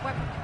weapon.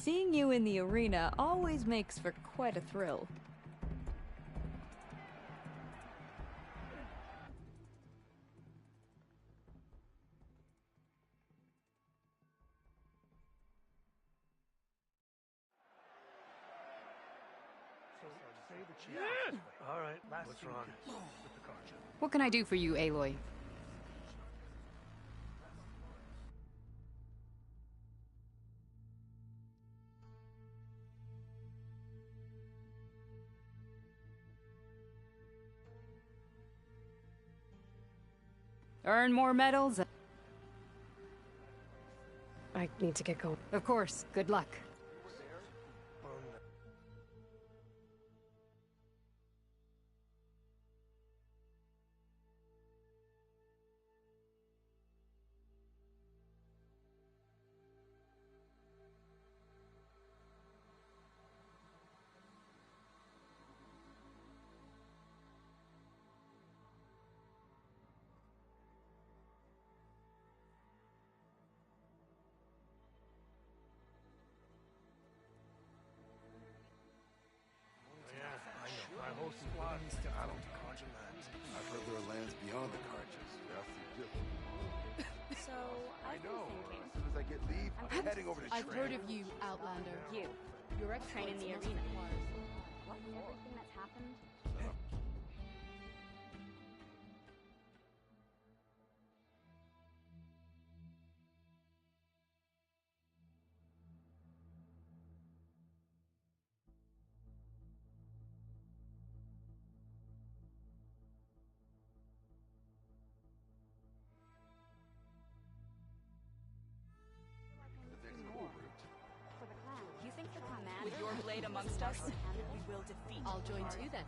Seeing you in the arena always makes for quite a thrill. All right, what's wrong? What can I do for you, Aloy? Earn more medals? I need to get going. Of course. Good luck. My whole squad is out to Carja lands. I've heard there are lands beyond the Carjas. Vastly different. So, I've been thinking. As soon as I get leave, I'm heading over to I've train. heard of you, Outlander. You. You're Train in the arena. What for? Everything that's happened. amongst us, we will defeat. I'll join too then.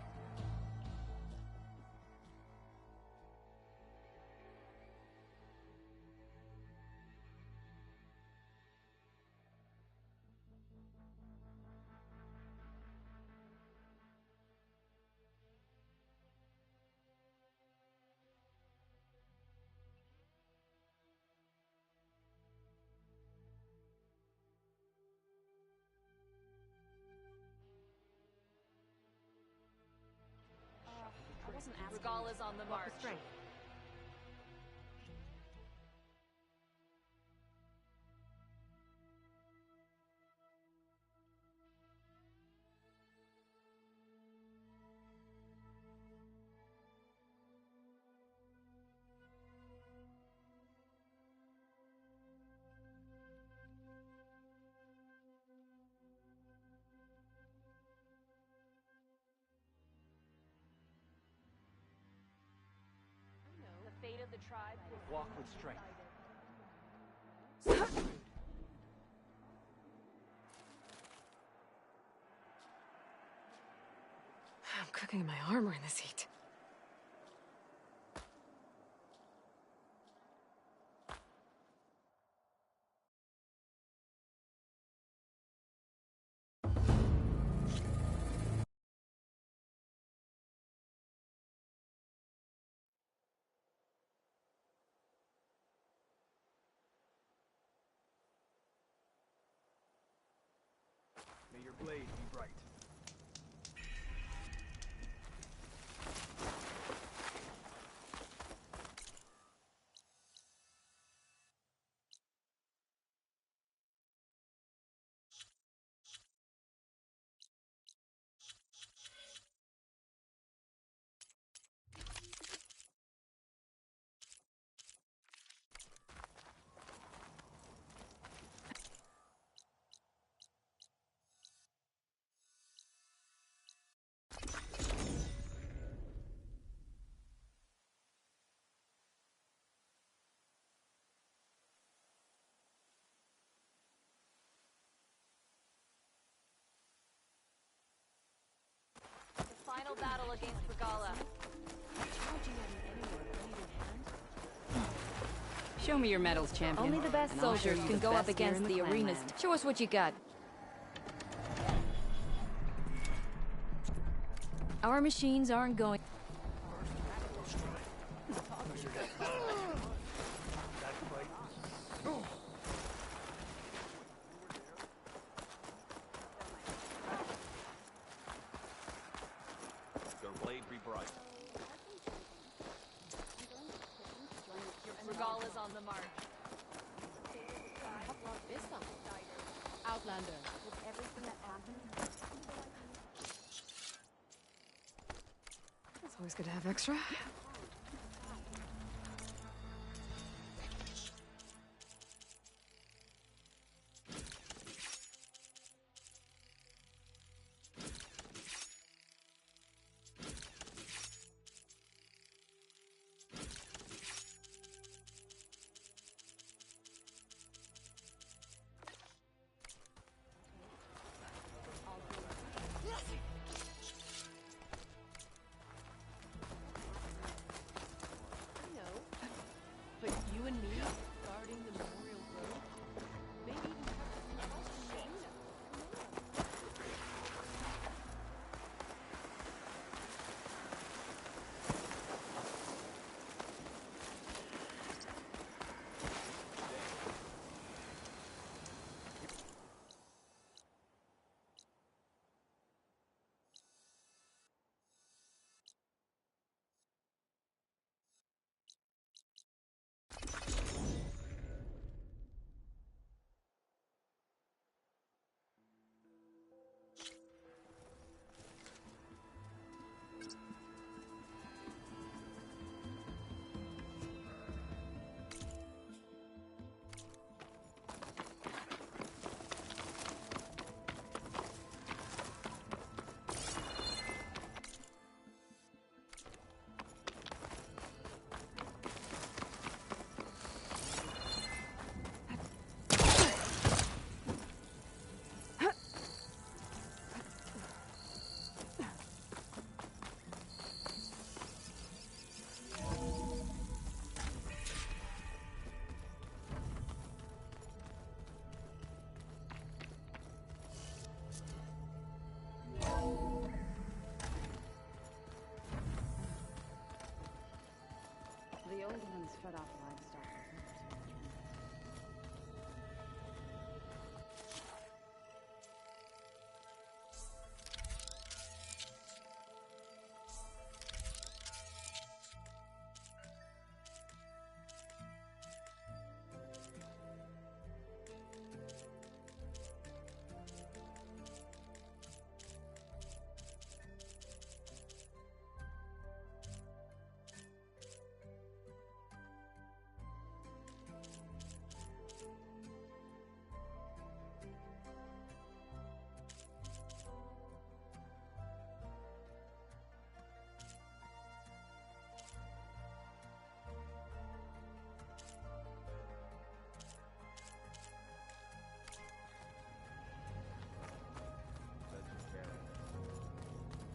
I wasn't asking. Regala's on the march. Strength. The fate of the tribe will Walk with strength. I'm cooking my armor in this heat. May your blade be bright. the final battle against Regala. Show me your medals, champion. Only the best and I'll show soldiers you can the go up best gear against in the arenas. clanland. Show us what you got. Our machines aren't going. Your blade be bright. Regala's on the march. This song. Outlander. With everything that happened, It's always good to have extra. old ones fed off livestock.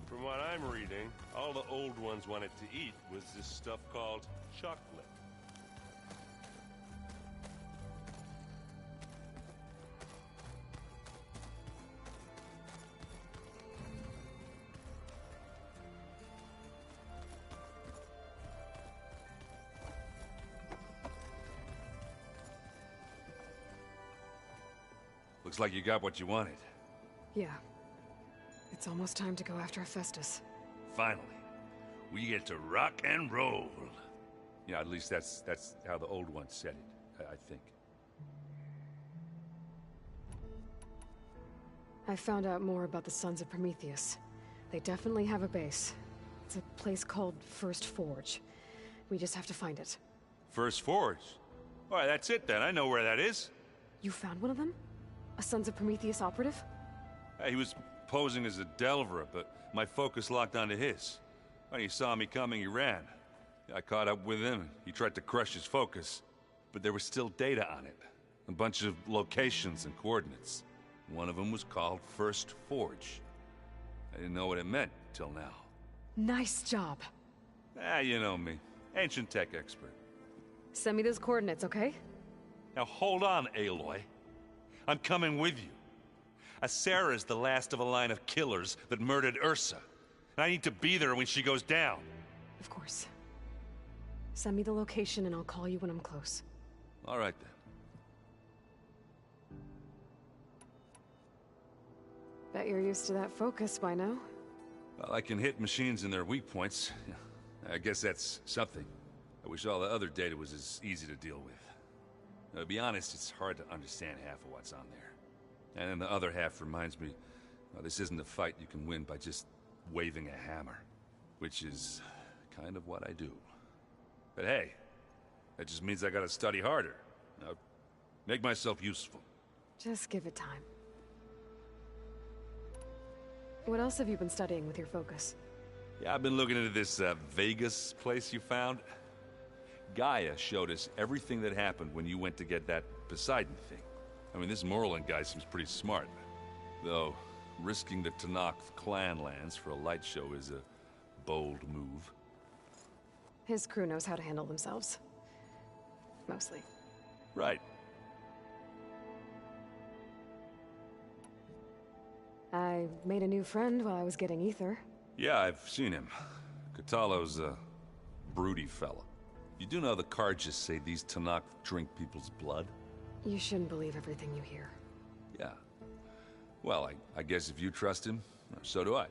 From what I'm reading, all the old ones wanted to eat was this stuff called chocolate. Looks like you got what you wanted. Yeah. It's almost time to go after Hephaestus. Finally. We get to rock and roll. Yeah, at least that's how the old ones said it, I think. I found out more about the Sons of Prometheus. They definitely have a base. It's a place called First Forge. We just have to find it. First Forge? All right, that's it then. I know where that is. You found one of them? A Sons of Prometheus operative? He was posing as a Delver, but my focus locked onto his. When he saw me coming, he ran. I caught up with him. He tried to crush his focus, but there was still data on it. A bunch of locations and coordinates. One of them was called First Forge. I didn't know what it meant till now. Nice job. You know me. Ancient tech expert. Send me those coordinates, okay? Now hold on, Aloy. I'm coming with you. Sarah's the last of a line of killers that murdered Ursa. And I need to be there when she goes down. Of course. Send me the location and I'll call you when I'm close. All right, then. Bet you're used to that focus by now. Well, I can hit machines in their weak points. I guess that's something. I wish all the other data was as easy to deal with. To be honest, it's hard to understand half of what's on there. And then the other half reminds me, well, this isn't a fight you can win by just waving a hammer. Which is kind of what I do. But hey, that just means I gotta study harder. Now, make myself useful. Just give it time. What else have you been studying with your focus? Yeah, I've been looking into this Vegas place you found. Gaia showed us everything that happened when you went to get that Poseidon thing. I mean, this Morlun guy seems pretty smart. Though, risking the Tanakh clan lands for a light show is a bold move. His crew knows how to handle themselves. Mostly. Right. I made a new friend while I was getting ether. Yeah, I've seen him. Katalo's a broody fella. You do know the Karjas say these Tanakh drink people's blood? You shouldn't believe everything you hear. Yeah. Well, I guess if you trust him, so do I.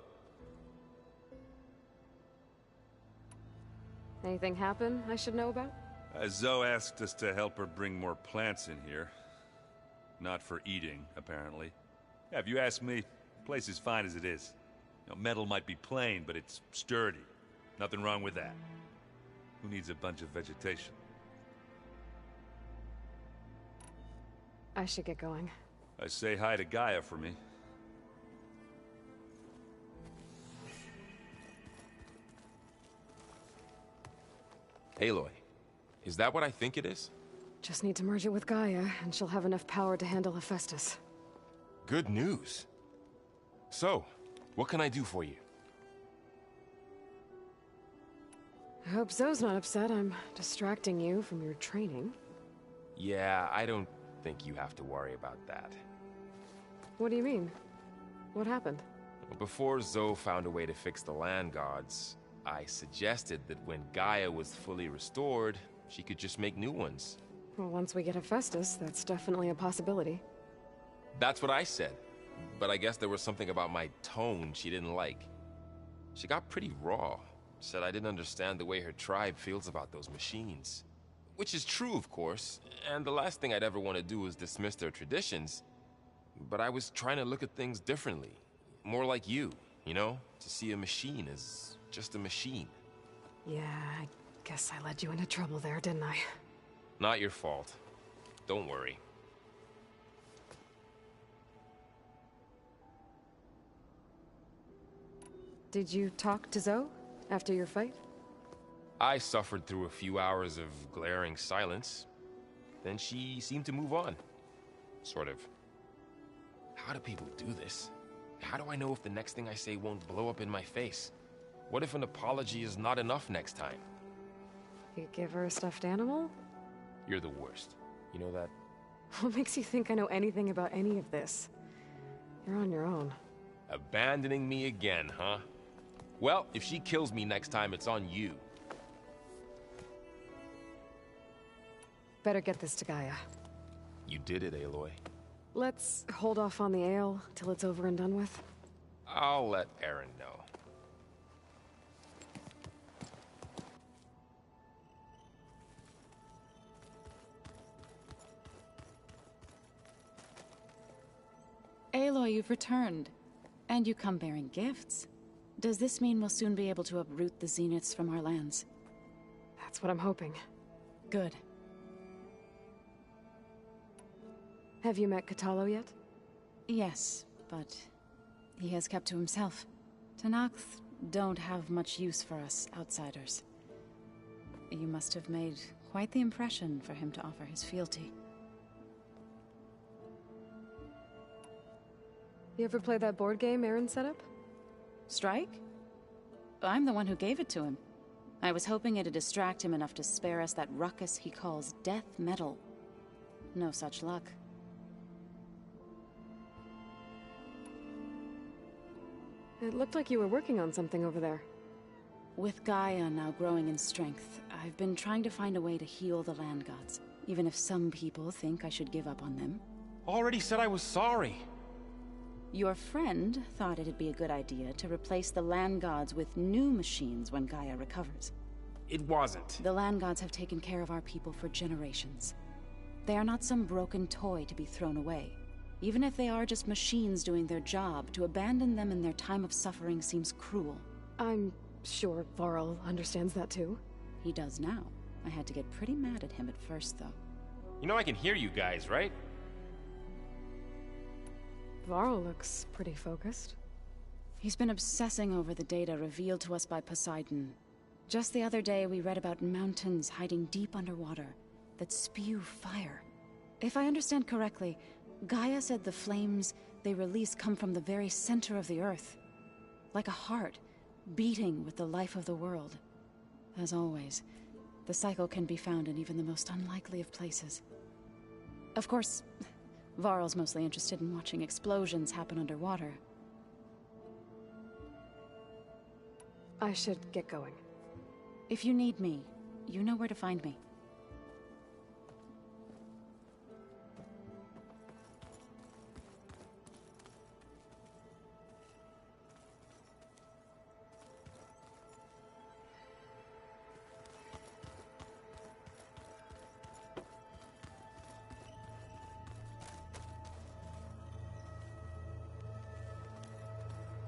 Anything happen I should know about? Zoe asked us to help her bring more plants in here. Not for eating, apparently. Yeah, if you ask me, the place is fine as it is. You know, metal might be plain, but it's sturdy. Nothing wrong with that. Who needs a bunch of vegetation? I should get going. Say hi to Gaia for me. Aloy, is that what I think it is? Just need to merge it with Gaia, and she'll have enough power to handle Hephaestus. Good news. So, what can I do for you? I hope Zoe's not upset I'm distracting you from your training. Yeah, I don't think you have to worry about that. What do you mean? What happened? Before Zoe found a way to fix the land gods, I suggested that when Gaia was fully restored, she could just make new ones. Well, once we get Hephaestus, that's definitely a possibility. That's what I said. But I guess there was something about my tone she didn't like. She got pretty raw. Said I didn't understand the way her tribe feels about those machines. Which is true, of course, and the last thing I'd ever want to do is dismiss their traditions. But I was trying to look at things differently. More like you know? To see a machine as just a machine. Yeah, I guess I led you into trouble there, didn't I? Not your fault. Don't worry. Did you talk to Zoe after your fight? I suffered through a few hours of glaring silence. Then she seemed to move on. Sort of. How do people do this? How do I know if the next thing I say won't blow up in my face? What if an apology is not enough next time? You give her a stuffed animal? You're the worst. You know that? What makes you think I know anything about any of this? You're on your own. Abandoning me again, huh? Well, if she kills me next time, it's on you. Better get this to Gaia. You did it, Aloy. Let's hold off on the ale till it's over and done with. I'll let Aaron know. Aloy, you've returned. And you come bearing gifts. Does this mean we'll soon be able to uproot the Zeniths from our lands? That's what I'm hoping. Good. Have you met Katalo yet? Yes, but he has kept to himself. Tenakth don't have much use for us outsiders. You must have made quite the impression for him to offer his fealty. You ever play that board game Aaron set up? Strike? I'm the one who gave it to him. I was hoping it'd distract him enough to spare us that ruckus he calls death metal. No such luck. It looked like you were working on something over there. With Gaia now growing in strength, I've been trying to find a way to heal the land gods, even if some people think I should give up on them. Already said I was sorry. Your friend thought it'd be a good idea to replace the land gods with new machines when Gaia recovers. It wasn't. The land gods have taken care of our people for generations. They are not some broken toy to be thrown away. Even if they are just machines doing their job, to abandon them in their time of suffering seems cruel. I'm sure Varl understands that too. He does now. I had to get pretty mad at him at first, though. You know I can hear you guys, right? Varl looks pretty focused. He's been obsessing over the data revealed to us by Poseidon. Just the other day, we read about mountains hiding deep underwater that spew fire. If I understand correctly, Gaia said the flames they release come from the very center of the Earth. Like a heart, beating with the life of the world. As always, the cycle can be found in even the most unlikely of places. Of course, Varl's mostly interested in watching explosions happen underwater. I should get going. If you need me, you know where to find me.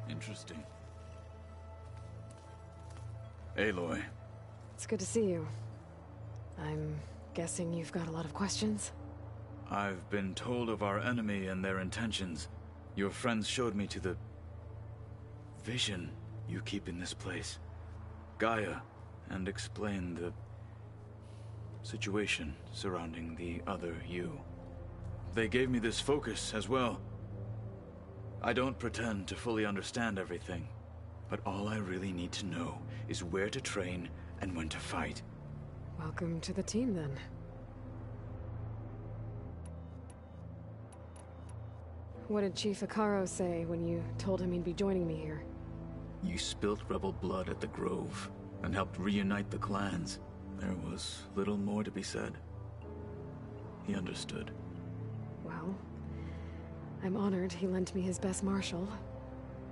Interesting. Aloy. It's good to see you. I'm guessing you've got a lot of questions? I've been told of our enemy and their intentions. Your friends showed me to the vision you keep in this place. Gaia, and explained the situation surrounding the other you. They gave me this focus as well. I don't pretend to fully understand everything, but all I really need to know is where to train and when to fight. Welcome to the team, then. What did Chief Ikaro say when you told him he'd be joining me here? You spilt rebel blood at the Grove, and helped reunite the clans. there was little more to be said. He understood. Well, I'm honored he lent me his best marshal.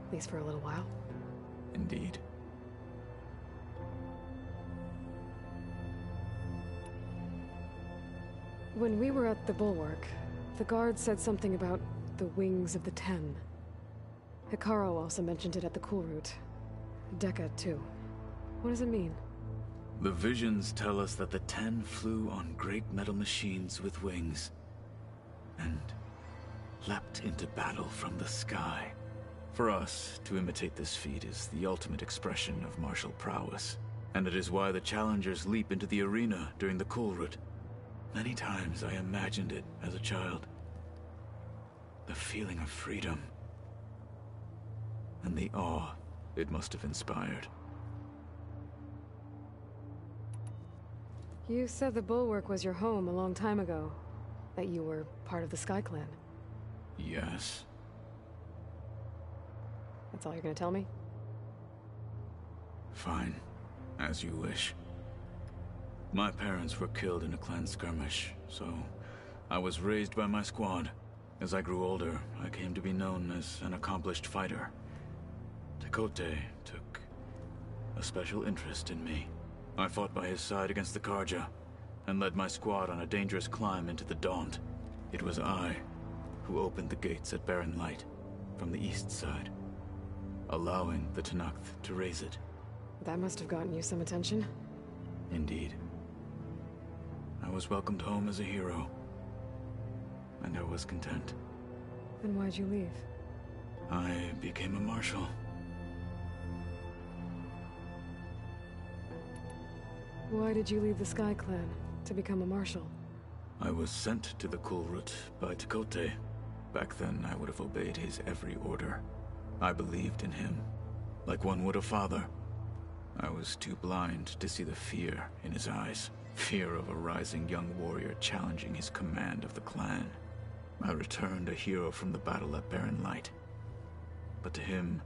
At least for a little while. Indeed. When we were at the bulwark, the guard said something about the Wings of the Ten. Hikaru also mentioned it at the cool route. Dekka, too. What does it mean? The visions tell us that the Ten flew on great metal machines with wings, and leapt into battle from the sky. For us, to imitate this feat is the ultimate expression of martial prowess, and it is why the challengers leap into the arena during the cool route. Many times I imagined it as a child. The feeling of freedom, and the awe it must have inspired. You said the bulwark was your home a long time ago. That you were part of the Sky Clan. Yes. That's all you're gonna tell me? Fine. As you wish. My parents were killed in a clan skirmish, so I was raised by my squad. As I grew older, I came to be known as an accomplished fighter. Tekote took a special interest in me. I fought by his side against the Karja, and led my squad on a dangerous climb into the Daunt. It was I who opened the gates at Barren Light, from the east side, allowing the Tenakth to raise it. That must have gotten you some attention. Indeed. I was welcomed home as a hero, and I was content. Then why'd you leave? I became a marshal. Why did you leave the Sky Clan to become a marshal? I was sent to the cool route by Tekote. Back then, I would have obeyed his every order. I believed in him, like one would a father. I was too blind to see the fear in his eyes. Fear of a rising young warrior challenging his command of the clan. I returned a hero from the battle at Barren Light. But to him,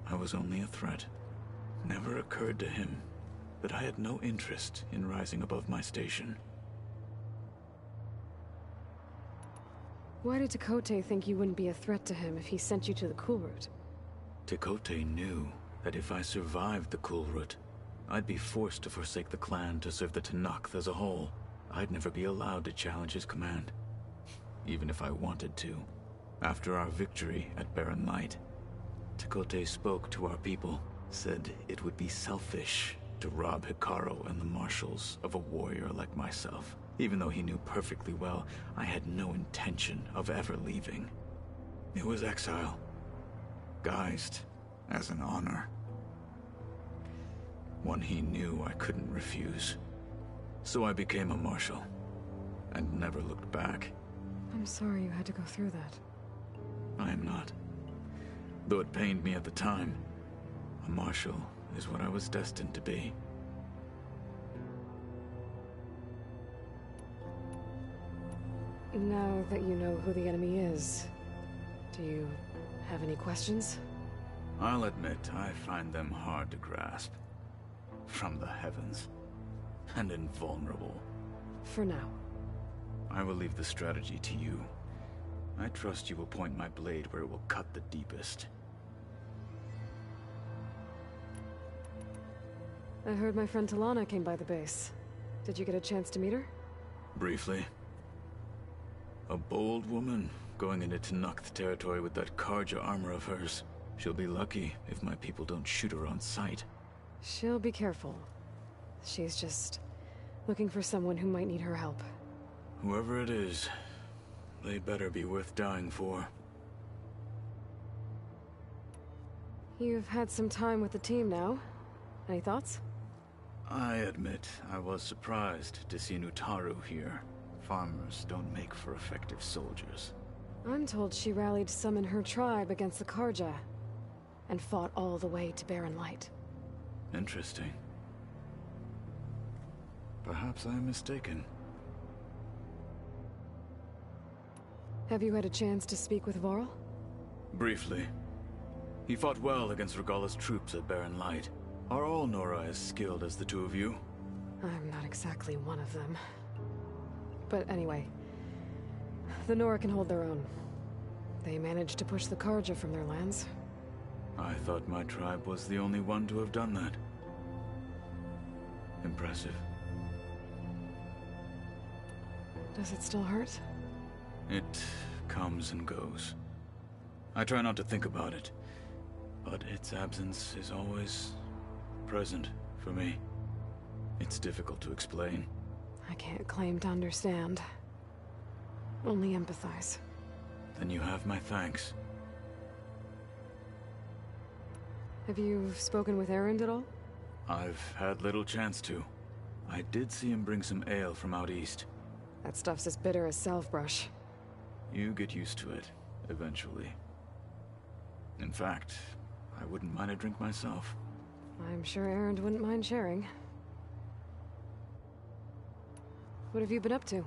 I was only a threat. Never occurred to him that I had no interest in rising above my station. Why did Tekote think you wouldn't be a threat to him if he sent you to the cool route? Tekote knew that if I survived the cool route, I'd be forced to forsake the clan to serve the Tenakth as a whole. I'd never be allowed to challenge his command, even if I wanted to. After our victory at Barren Light, Tekote spoke to our people, said it would be selfish to rob Hikaru and the marshals of a warrior like myself. Even though he knew perfectly well, I had no intention of ever leaving. It was exile, guised as an honor. One he knew I couldn't refuse. So I became a marshal, and never looked back. I'm sorry you had to go through that. I am not. Though it pained me at the time, a marshal is what I was destined to be. Now that you know who the enemy is, do you have any questions? I'll admit, I find them hard to grasp. From the heavens. And invulnerable. For now. I will leave the strategy to you. I trust you will point my blade where it will cut the deepest. I heard my friend Talana came by the base. Did you get a chance to meet her? Briefly. A bold woman, going into Tenakth territory with that Karja armor of hers. She'll be lucky if my people don't shoot her on sight. She'll be careful. She's just looking for someone who might need her help. Whoever it is, they better be worth dying for. You've had some time with the team now. Any thoughts? I admit, I was surprised to see Nutaru here. Farmers don't make for effective soldiers. I'm told she rallied some in her tribe against the Karja, and fought all the way to Barren Light. Interesting. Perhaps I am mistaken. Have you had a chance to speak with Varl? Briefly. He fought well against Regalla's troops at Barren Light. Are all Nora as skilled as the two of you? I'm not exactly one of them. But anyway, the Nora can hold their own. They managed to push the Karja from their lands. I thought my tribe was the only one to have done that. Impressive. Does it still hurt? It comes and goes. I try not to think about it, but its absence is always present for me. It's difficult to explain. I can't claim to understand. Only empathize. Then you have my thanks. Have you spoken with Erend at all? I've had little chance to. I did see him bring some ale from out east. That stuff's as bitter as salve-brush. You get used to it, eventually. In fact, I wouldn't mind a drink myself. I'm sure Erend wouldn't mind sharing. What have you been up to?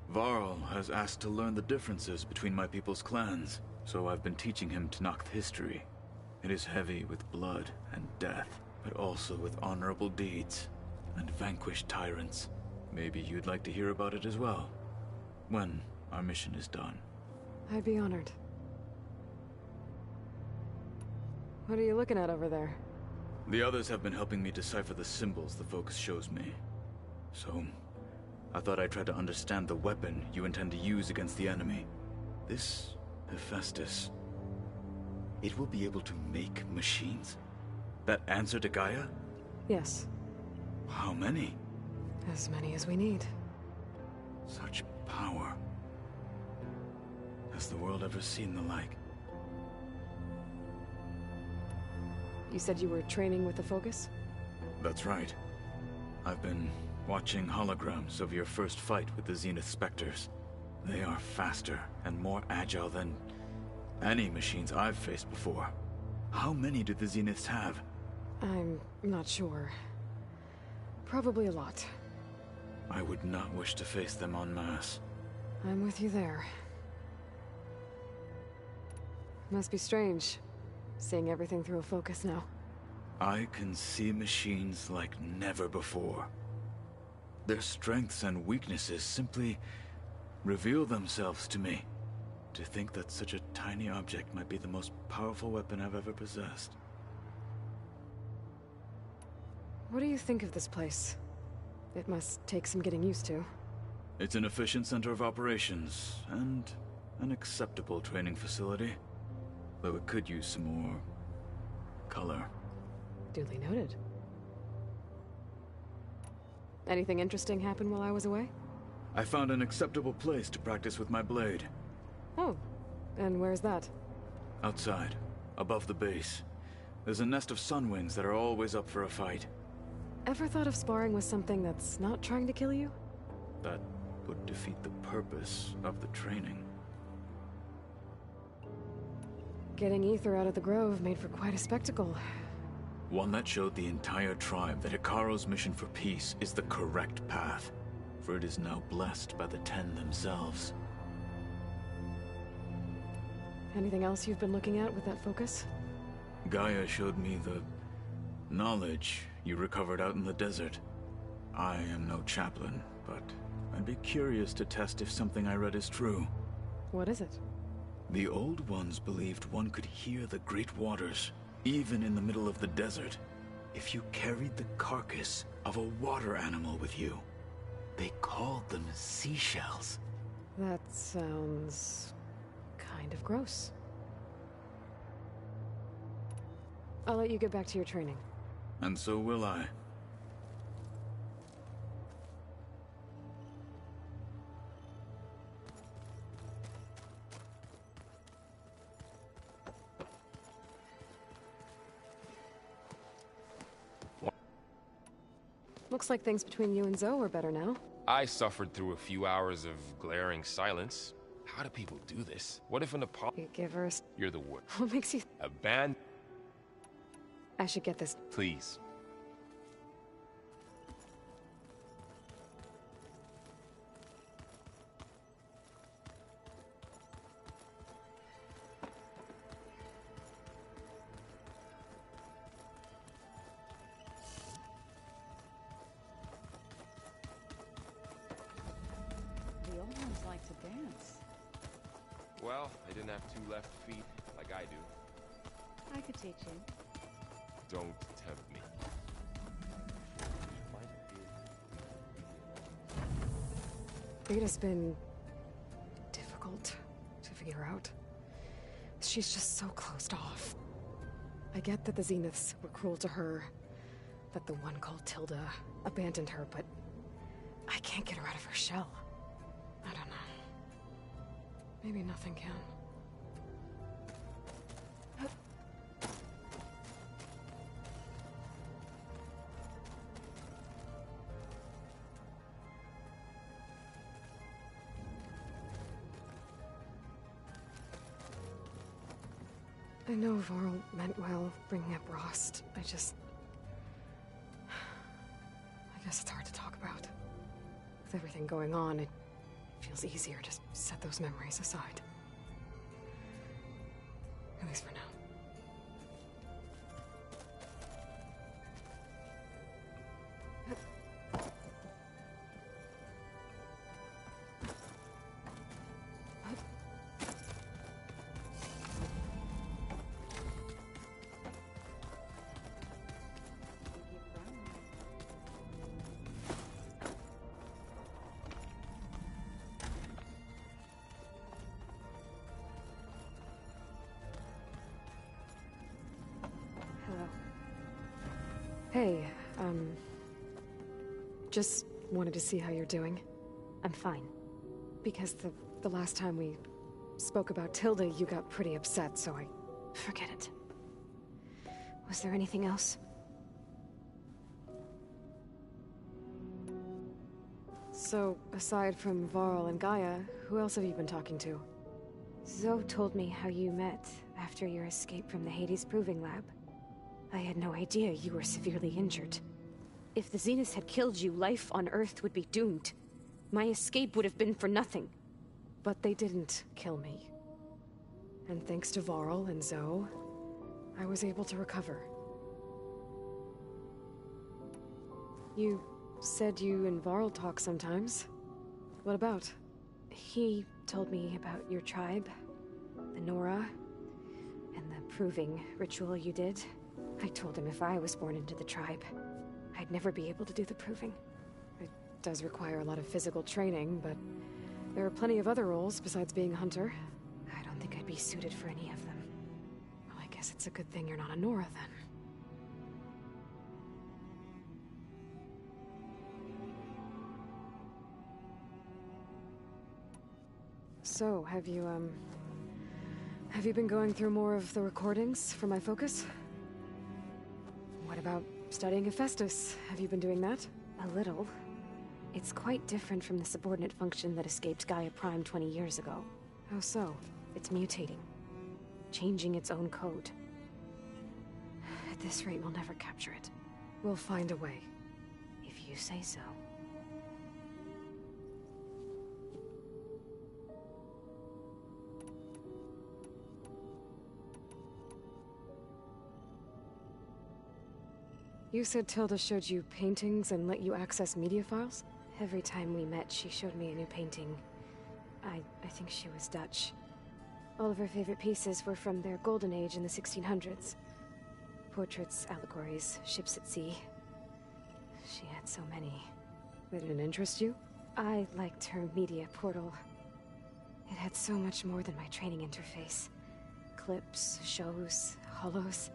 Varl has asked to learn the differences between my people's clans, so I've been teaching him Tenakth history. It is heavy with blood and death, but also with honorable deeds and vanquished tyrants. Maybe you'd like to hear about it as well, when our mission is done. I'd be honored. What are you looking at over there? The others have been helping me decipher the symbols the Focus shows me. So, I thought I'd try to understand the weapon you intend to use against the enemy. This Hephaestus. It will be able to make machines? That answer to Gaia? Yes. How many? As many as we need. Such power. Has the world ever seen the like? You said you were training with the Focus? That's right. I've been watching holograms of your first fight with the Zenith Spectres. They are faster and more agile than any machines I've faced before. How many do the Zeniths have? I'm not sure. Probably a lot. I would not wish to face them en masse. I'm with you there. Must be strange, seeing everything through a Focus now. I can see machines like never before. Their strengths and weaknesses simply reveal themselves to me. To think that such a tiny object might be the most powerful weapon I've ever possessed. What do you think of this place? It must take some getting used to. It's an efficient center of operations, and an acceptable training facility. Though it could use some more color. Duly noted. Anything interesting happen while I was away? I found an acceptable place to practice with my blade. Oh, and where's that? Outside, above the base. There's a nest of sunwings that are always up for a fight. Ever thought of sparring with something that's not trying to kill you? That would defeat the purpose of the training. Getting Ether out of the Grove made for quite a spectacle. One that showed the entire tribe that Hekarro's mission for peace is the correct path, for it is now blessed by the Ten themselves. Anything else you've been looking at with that Focus? Gaia showed me the knowledge you recovered out in the desert. I am no chaplain, but I'd be curious to test if something I read is true. What is it? The Old Ones believed one could hear the great waters, even in the middle of the desert, if you carried the carcass of a water animal with you. They called them seashells. That sounds kind of gross. I'll let you get back to your training. And so will I. Looks like things between you and Zoe are better now. I suffered through a few hours of glaring silence. How do people do this? What if an apology? You give her a... You're the word. What makes you... A band? I should get this. Please. to dance. Well, I didn't have two left feet like I do. I could teach you. Don't tempt me. Beta's been difficult to figure out. She's just so closed off. I get that the Zeniths were cruel to her, that the one called Tilda abandoned her, but I can't get her out of her shell. I don't know. Maybe nothing can. I know Varl meant well, bringing up Rost. I guess it's hard to talk about. With everything going on, it feels easier to set those memories aside. At least for now. Hey, just wanted to see how you're doing. I'm fine. Because the last time we spoke about Tilda, you got pretty upset, so I... Forget it. Was there anything else? So, aside from Varl and Gaia, who else have you been talking to? Zoe told me how you met after your escape from the Hades Proving Lab. I had no idea you were severely injured. If the Zeniths had killed you, life on Earth would be doomed. My escape would have been for nothing. But they didn't kill me. And thanks to Varl and Zoe, I was able to recover. You said you and Varl talk sometimes. What about? He told me about your tribe, the Nora, and the proving ritual you did. I told him if I was born into the tribe, I'd never be able to do the proving. It does require a lot of physical training, but there are plenty of other roles besides being a hunter. I don't think I'd be suited for any of them. Well, I guess it's a good thing you're not a Nora, then. So, have you been going through more of the recordings for my focus? What about studying Hephaestus? Have you been doing that? A little. It's quite different from the subordinate function that escaped Gaia Prime 20 years ago. How so? It's mutating. Changing its own code. At this rate, we'll never capture it. We'll find a way. If you say so. You said Tilda showed you paintings and let you access media files? Every time we met, she showed me a new painting. I think she was Dutch. All of her favorite pieces were from their golden age in the 1600s. Portraits, allegories, ships at sea. She had so many. They didn't interest you? I liked her media portal. It had so much more than my training interface. Clips, shows, holos.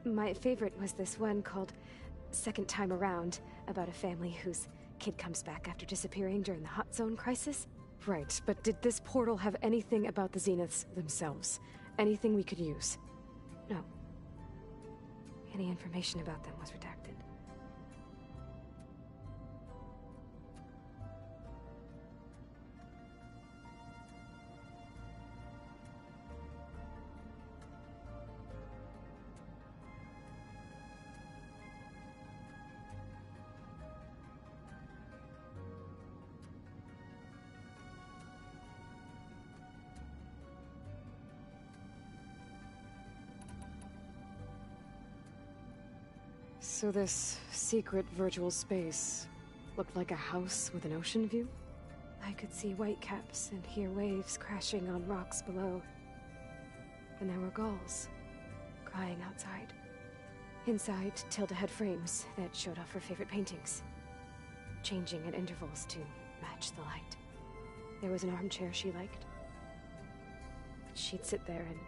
My favorite was this one called Second Time Around, about a family whose kid comes back after disappearing during the Hot Zone crisis. Right, but did this portal have anything about the Zeniths themselves? Anything we could use? No. Any information about them was redacted. So this secret virtual space looked like a house with an ocean view? I could see whitecaps and hear waves crashing on rocks below. And there were gulls crying outside. Inside, Tilda had frames that showed off her favorite paintings, changing at intervals to match the light. There was an armchair she liked. She'd sit there and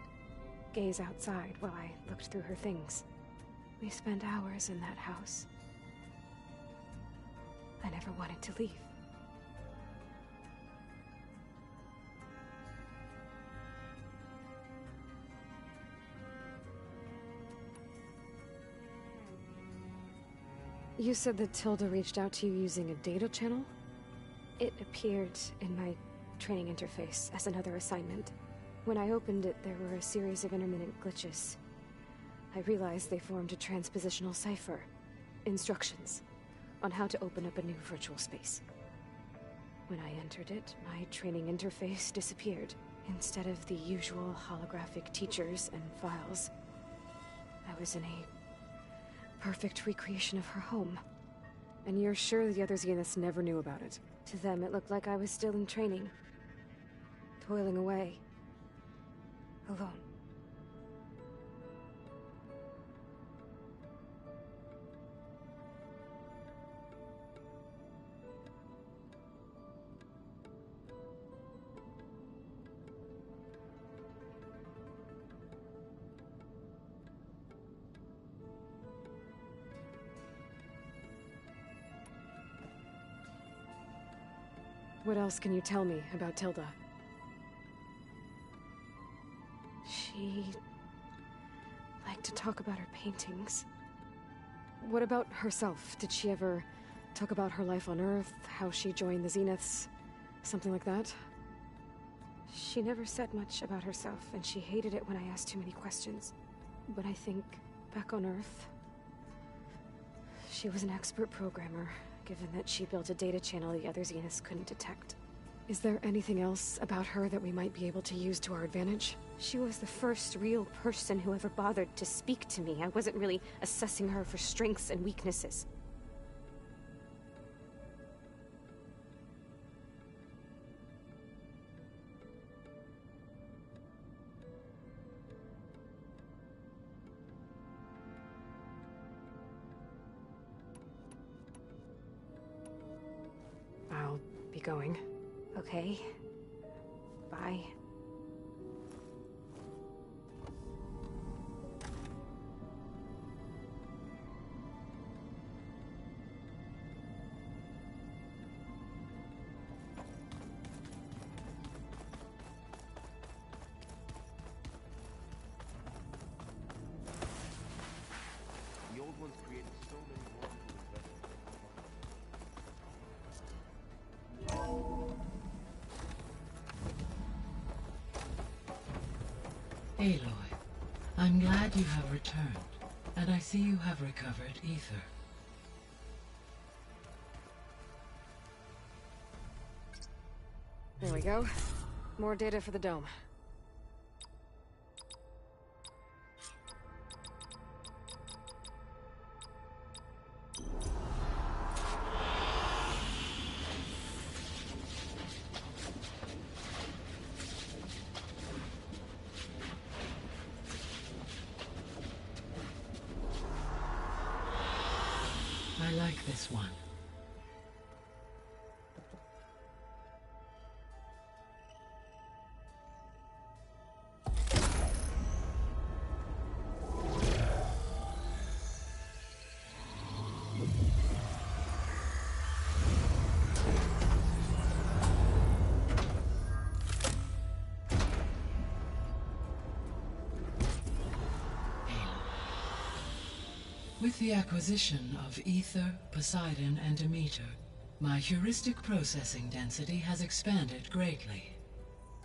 gaze outside while I looked through her things. We spent hours in that house. I never wanted to leave. You said that Tilda reached out to you using a data channel? It appeared in my training interface as another assignment. When I opened it, there were a series of intermittent glitches. I realized they formed a transpositional cipher. Instructions on how to open up a new virtual space. When I entered it, my training interface disappeared. Instead of the usual holographic teachers and files, I was in a perfect recreation of her home. And you're sure the other Zeniths never knew about it? To them, it looked like I was still in training. Toiling away. Alone. What else can you tell me about Tilda? She liked to talk about her paintings. What about herself? Did she ever talk about her life on Earth, how she joined the Zeniths, something like that? She never said much about herself, and she hated it when I asked too many questions. But I think, back on Earth, she was an expert programmer, given that she built a data channel the other Zeniths couldn't detect. Is there anything else about her that we might be able to use to our advantage? She was the first real person who ever bothered to speak to me. I wasn't really assessing her for strengths and weaknesses. I'll be going. Okay. Bye. The old ones created so many more Aloy, I'm glad you have returned, and I see you have recovered Ether. There we go. More data for the dome. I like this one. With the acquisition of Ether, Poseidon, and Demeter, my heuristic processing density has expanded greatly.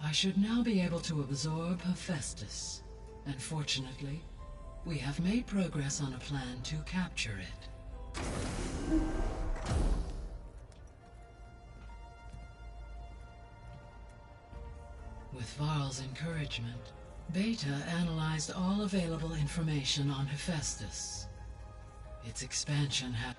I should now be able to absorb Hephaestus, and fortunately, we have made progress on a plan to capture it. With Varl's encouragement, Beta analyzed all available information on Hephaestus. Its expansion had...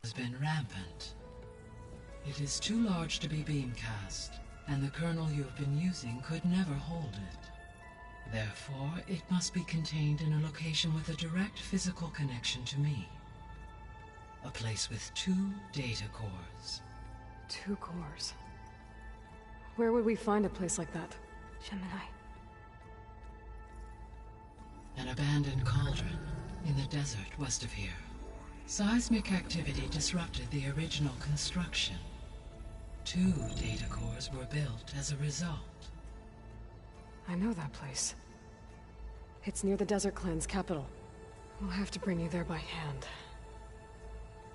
has been rampant. It is too large to be beamcast, and the kernel you have been using could never hold it. Therefore, it must be contained in a location with a direct physical connection to me. A place with 2 data cores. 2 cores? Where would we find a place like that? Gemini. An abandoned cauldron in the desert west of here. Seismic activity disrupted the original construction. 2 data cores were built as a result. I know that place. It's near the Desert Clan's capital. We'll have to bring you there by hand.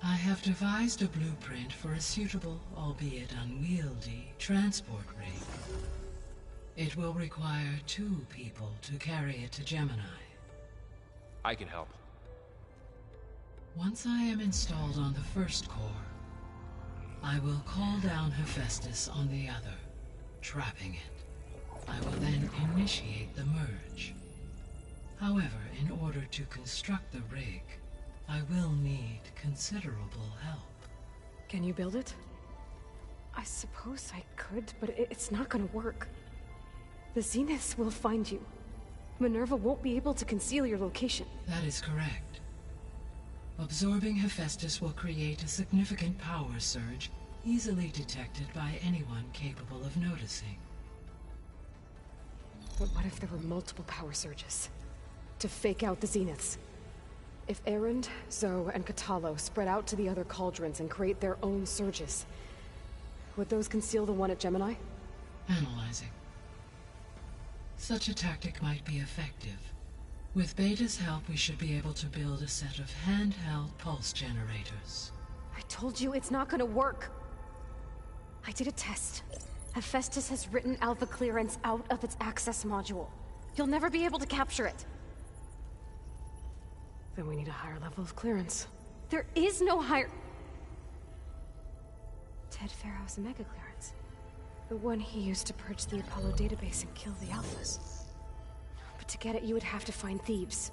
I have devised a blueprint for a suitable, albeit unwieldy, transport rig. It will require 2 people to carry it to Gemini. I can help. Once I am installed on the first core, I will call down Hephaestus on the other, trapping it. I will then initiate the merge. However, in order to construct the rig, I will need considerable help. Can you build it? I suppose I could, but it's not gonna work. The Zeniths will find you. Minerva won't be able to conceal your location. That is correct. Absorbing Hephaestus will create a significant power surge, easily detected by anyone capable of noticing. But what if there were multiple power surges? To fake out the Zeniths? If Erend, Zoe, and Katalo spread out to the other cauldrons and create their own surges, would those conceal the one at Gemini? Analyzing. Such a tactic might be effective. With Beta's help, we should be able to build a set of handheld pulse generators. I told you it's not gonna work. I did a test. Hephaestus has written Alpha clearance out of its access module. You'll never be able to capture it. Then we need a higher level of clearance. There is no higher... Ted Farrow's mega clearance. The one he used to purge the Apollo database and kill the Alphas. But to get it, you would have to find Thebes.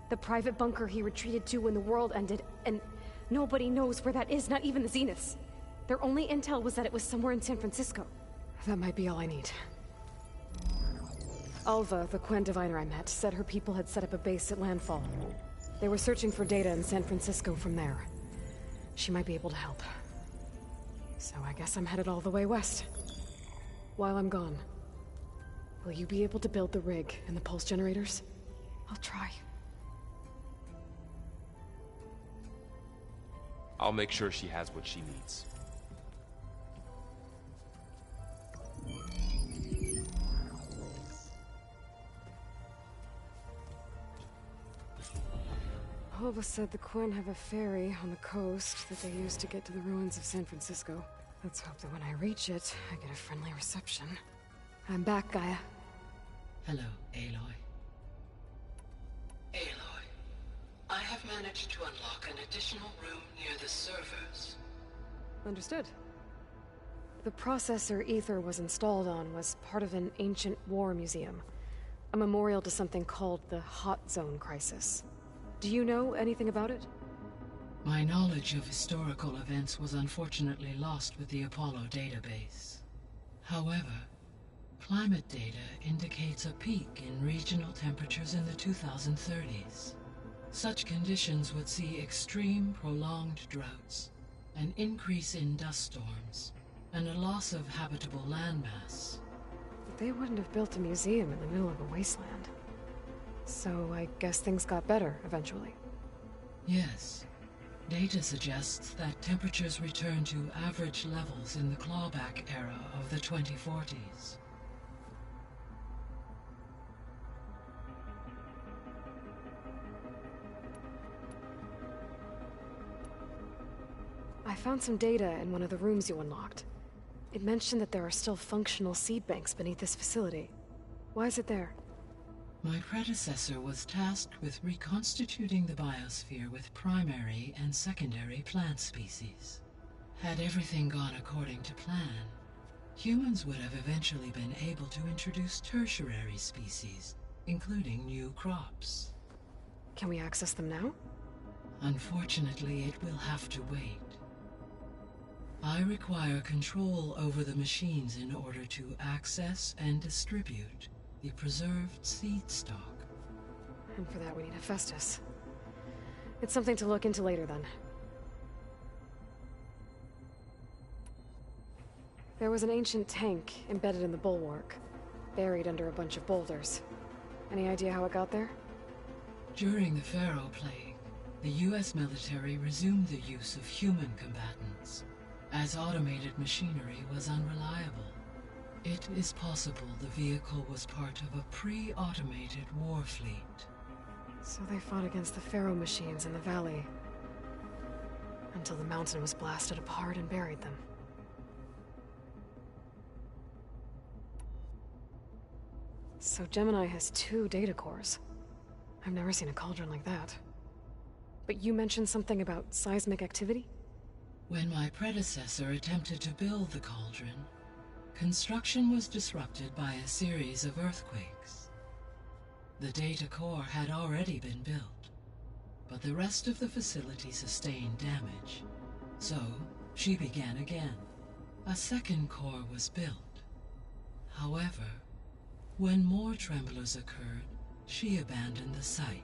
The private bunker he retreated to when the world ended, and nobody knows where that is, not even the Zeniths. Their only intel was that it was somewhere in San Francisco. That might be all I need. Alva, the Quen diviner I met, said her people had set up a base at Landfall. They were searching for data in San Francisco from there. She might be able to help. So I guess I'm headed all the way west. While I'm gone, will you be able to build the rig and the pulse generators? I'll try. I'll make sure she has what she needs. Alva said the Quen have a ferry on the coast that they use to get to the ruins of San Francisco. Let's hope that when I reach it, I get a friendly reception. I'm back, Gaia. Hello, Aloy. Aloy, I have managed to unlock an additional room near the servers. Understood. The processor Ether was installed on was part of an ancient war museum. A memorial to something called the Hot Zone Crisis. Do you know anything about it? My knowledge of historical events was unfortunately lost with the Apollo database. However, climate data indicates a peak in regional temperatures in the 2030s. Such conditions would see extreme, prolonged droughts, an increase in dust storms, and a loss of habitable landmass. But they wouldn't have built a museum in the middle of a wasteland. So I guess things got better eventually. Yes. Data suggests that temperatures return to average levels in the clawback era of the 2040s. I found some data in one of the rooms you unlocked. It mentioned that there are still functional seed banks beneath this facility. Why is it there? My predecessor was tasked with reconstituting the biosphere with primary and secondary plant species. Had everything gone according to plan, humans would have eventually been able to introduce tertiary species, including new crops. Can we access them now? Unfortunately, it will have to wait. I require control over the machines in order to access and distribute the preserved seed stock. And for that we need Hephaestus. It's something to look into later, then. There was an ancient tank embedded in the bulwark, buried under a bunch of boulders. Any idea how it got there? During the Pharaoh Plague, the US military resumed the use of human combatants, as automated machinery was unreliable. It is possible the vehicle was part of a pre-automated war fleet. So they fought against the Pharaoh machines in the valley, until the mountain was blasted apart and buried them. So Gemini has 2 data cores. I've never seen a cauldron like that. But you mentioned something about seismic activity? When my predecessor attempted to build the cauldron, construction was disrupted by a series of earthquakes. The data core had already been built, but the rest of the facility sustained damage. So, she began again. A second core was built. However, when more tremblers occurred, she abandoned the site.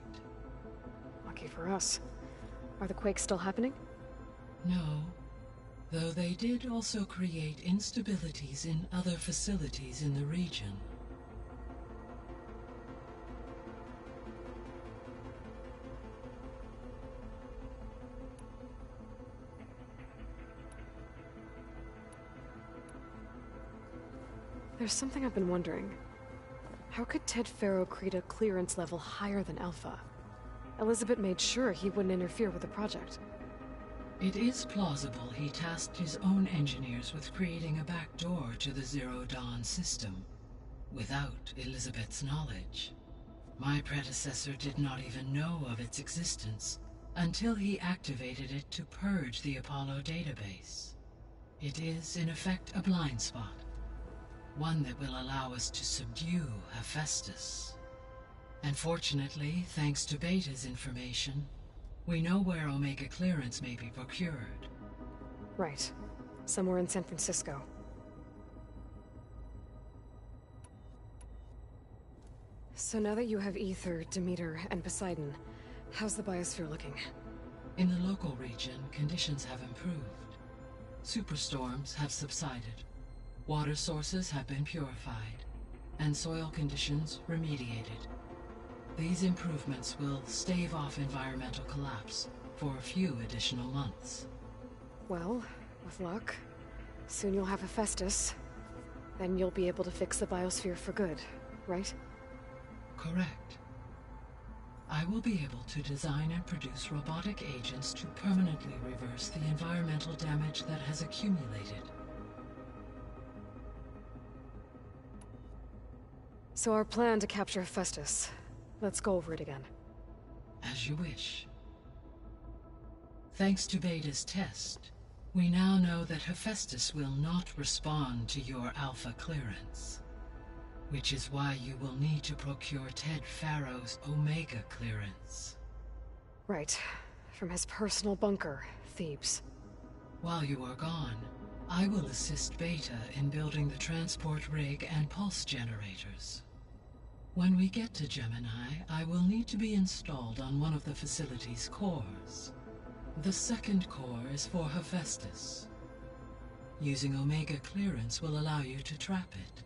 Lucky for us. Are the quakes still happening? No, though they did also create instabilities in other facilities in the region. There's something I've been wondering. How could Ted Faro create a clearance level higher than Alpha? Elizabeth made sure he wouldn't interfere with the project. It is plausible he tasked his own engineers with creating a backdoor to the Zero Dawn system, without Elizabeth's knowledge. My predecessor did not even know of its existence until he activated it to purge the Apollo database. It is, in effect, a blind spot. One that will allow us to subdue Hephaestus. And fortunately, thanks to Beta's information, we know where Omega clearance may be procured. Right. Somewhere in San Francisco. So now that you have Ether, Demeter, and Poseidon, how's the biosphere looking? In the local region, conditions have improved. Superstorms have subsided. Water sources have been purified, and soil conditions remediated. These improvements will stave off environmental collapse for a few additional months. Well, with luck, soon you'll have Hephaestus. Then you'll be able to fix the biosphere for good, right? Correct. I will be able to design and produce robotic agents to permanently reverse the environmental damage that has accumulated. So our plan to capture Hephaestus. Let's go over it again. As you wish. Thanks to Beta's test, we now know that Hephaestus will not respond to your Alpha clearance. Which is why you will need to procure Ted Faro's Omega clearance. Right. From his personal bunker, Thebes. While you are gone, I will assist Beta in building the transport rig and pulse generators. When we get to Gemini, I will need to be installed on one of the facility's cores. The second core is for Hephaestus. Using Omega clearance will allow you to trap it.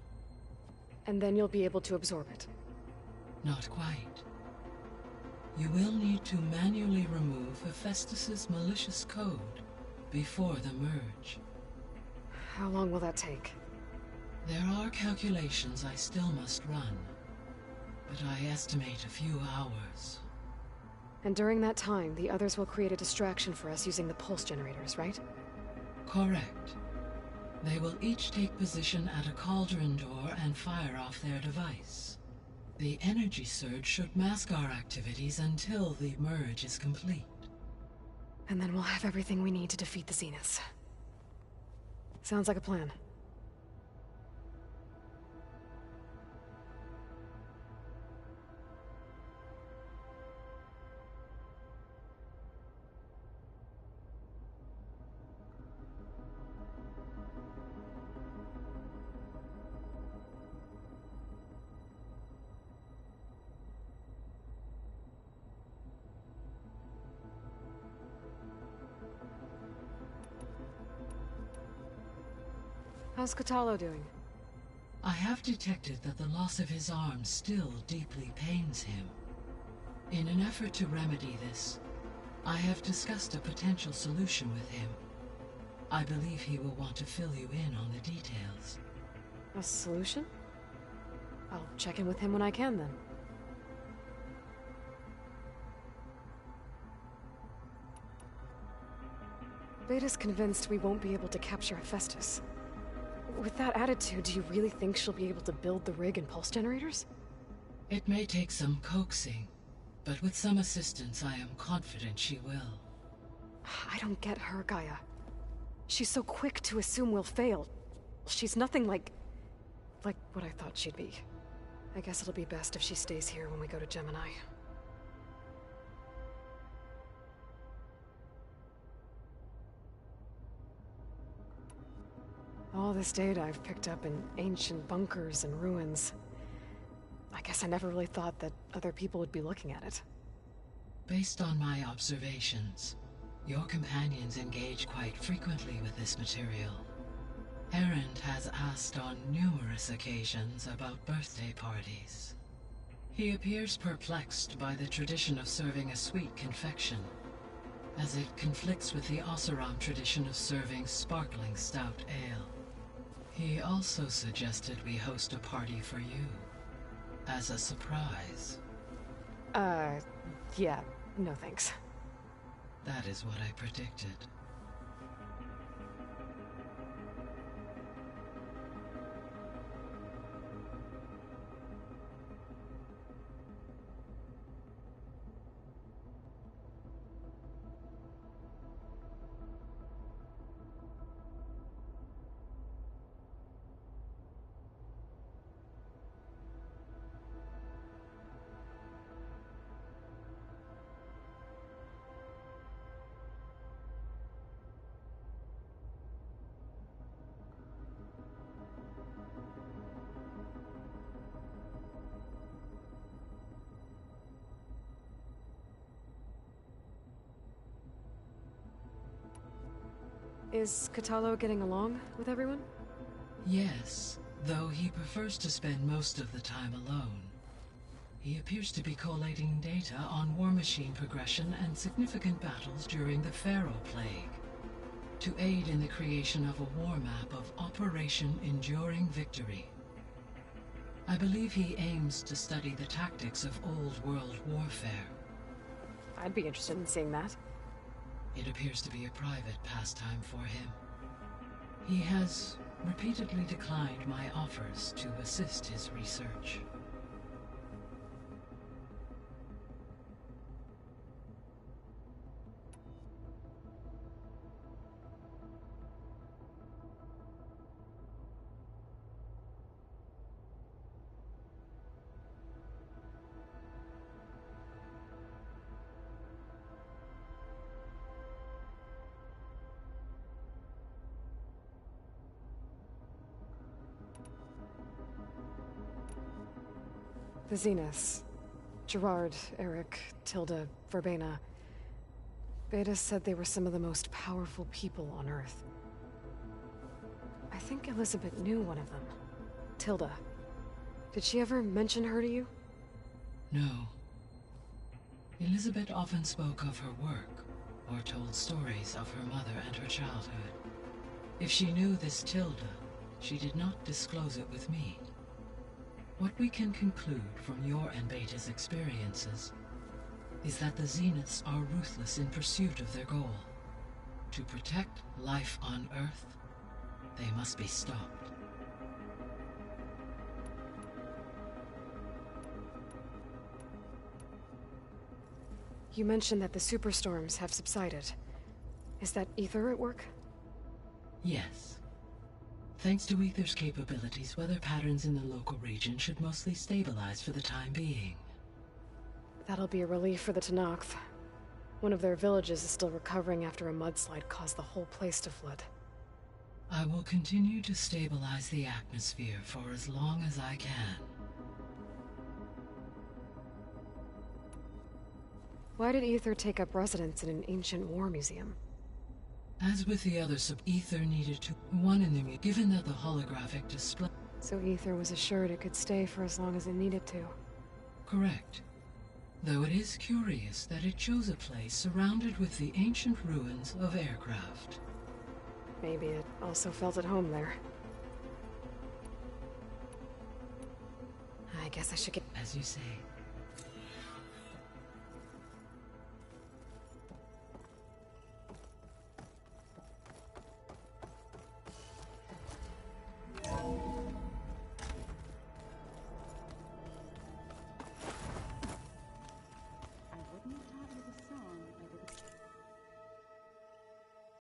And then you'll be able to absorb it. Not quite. You will need to manually remove Hephaestus's malicious code before the merge. How long will that take? There are calculations I still must run, but I estimate a few hours. And during that time, the others will create a distraction for us using the pulse generators, right? Correct. They will each take position at a cauldron door and fire off their device. The energy surge should mask our activities until the merge is complete. And then we'll have everything we need to defeat the Zeniths. Sounds like a plan. How's Kotallo doing? I have detected that the loss of his arm still deeply pains him. In an effort to remedy this, I have discussed a potential solution with him. I believe he will want to fill you in on the details. A solution? I'll check in with him when I can, then. Beta's convinced we won't be able to capture Hephaestus. With that attitude, do you really think she'll be able to build the rig and pulse generators? It may take some coaxing, but with some assistance, I am confident she will. I don't get her, Gaia. She's so quick to assume we'll fail. She's nothing like what I thought she'd be. I guess it'll be best if she stays here when we go to Gemini. All this data I've picked up in ancient bunkers and ruins. I guess I never really thought that other people would be looking at it. Based on my observations, your companions engage quite frequently with this material. Erend has asked on numerous occasions about birthday parties. He appears perplexed by the tradition of serving a sweet confection, as it conflicts with the Oseram tradition of serving sparkling stout ale. He also suggested we host a party for you, as a surprise. Yeah, no thanks. That is what I predicted. Is Kotallo getting along with everyone? Yes, though he prefers to spend most of the time alone. He appears to be collating data on war machine progression and significant battles during the Pharaoh Plague, to aid in the creation of a war map of Operation Enduring Victory. I believe he aims to study the tactics of Old World warfare. I'd be interested in seeing that. It appears to be a private pastime for him. He has repeatedly declined my offers to assist his research. The Zeniths. Gerard, Eric, Tilda, Verbena. Beta said they were some of the most powerful people on Earth. I think Elizabeth knew one of them. Tilda. Did she ever mention her to you? No. Elizabeth often spoke of her work, or told stories of her mother and her childhood. If she knew this Tilda, she did not disclose it with me. What we can conclude from your and Beta's experiences is that the Zeniths are ruthless in pursuit of their goal. To protect life on Earth, they must be stopped. You mentioned that the superstorms have subsided. Is that Ether at work? Yes. Thanks to Ether's capabilities, weather patterns in the local region should mostly stabilize for the time being. That'll be a relief for the Tenakth. One of their villages is still recovering after a mudslide caused the whole place to flood. I will continue to stabilize the atmosphere for as long as I can. Why did Ether take up residence in an ancient war museum? As with the other Ether needed to one in the given that the holographic display. So Ether was assured it could stay for as long as it needed to. Correct. Though it is curious that it chose a place surrounded with the ancient ruins of aircraft. Maybe it also felt at home there. I guess I should get... As you say,